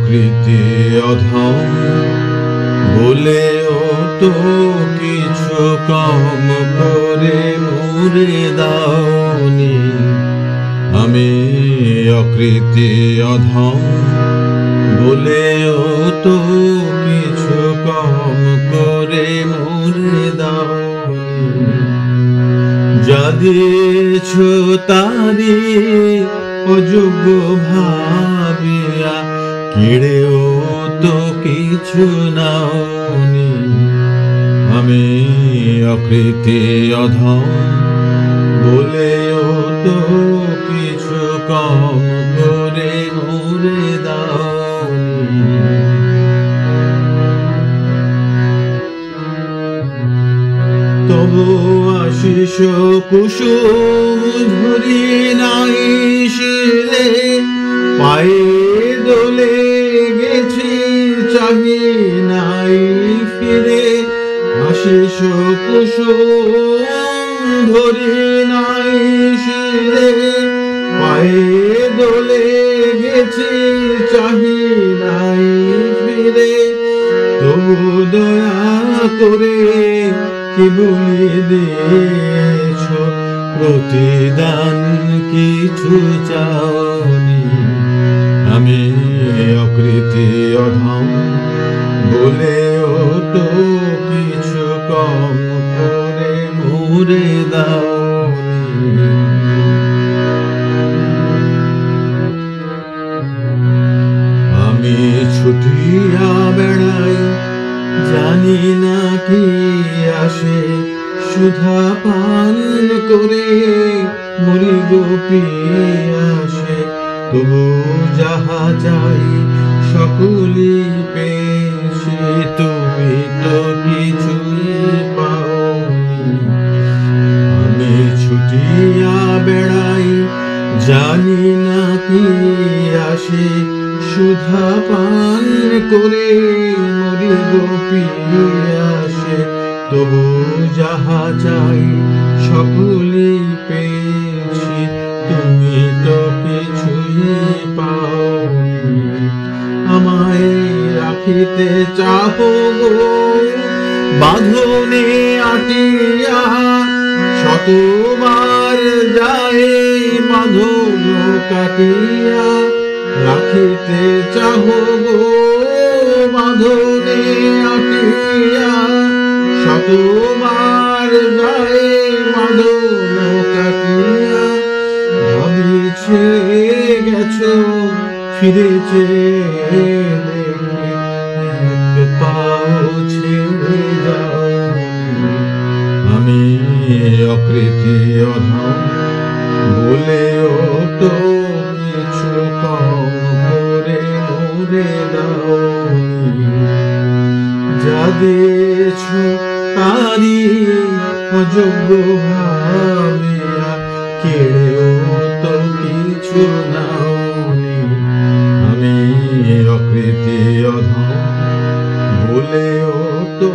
অকৃতি অধম বলেও তো কিছু কম করে মুরে দাওনি। আমি অকৃতি অধম বলেও তো কিছু কম করে মুরে দাওনি। যা দিয়েছ তারি অযোগ্য ভাবিয়া কেড়েও তো কিছু নাওনি। আমি অকৃতি অধম বলেও তো কিছু কম করে মুরে দাওনি। তবু আশিস কুসুম ধরি নাই শিরে, পায়ে দোলে গেছি চাহি নাই ফিরে। আশিস কুসুম ধরি নাই শিরে, পায়ে দোলে গেছি চাহি নাই ফিরে। তবু দয়া করে কি বলি দিয়েছ, প্রতিদান কিছু চাওনি। আমি অকৃতি অধম বলেও তো কিছু কম করে মুরে দাওনি। আমি ছুটিয়া বেড়াই জানি না কি আসে, সুধা পান করে মরি গোপী আসে। তবু যাহা চাই সকলি পেয়েছি, তুমি তো কিছুই পাওনি। আমি ছুটিয়া বেড়াই জানি না কি আসে, সুধা পান করে মরি গোপী আসে। তবু যাহা চাই সকলি পেয়েছি, তুমি তো কিছুই পাওনি। আমায় রাখিতে চাহো গো বাঁধনে আটিয়া, শতবার যায় বাঁধন কাটিয়া। রাখিতে চাহো গো বাঁধনে আটিয়া, শতবার যায় বাঁধন কাটিয়া। ভাবিছে গেছো ফিরেছে এক পাও ছেড়ে যাওনি। আমি অকৃতি অধম বলেও তো কিছু কম করে মুরে দাওনি। যা দিয়েছ তারি অযোগ্য ভাবিয়া কেড়েও তো কিছু নাওনি। আমি অকৃতি অধম বলেও তো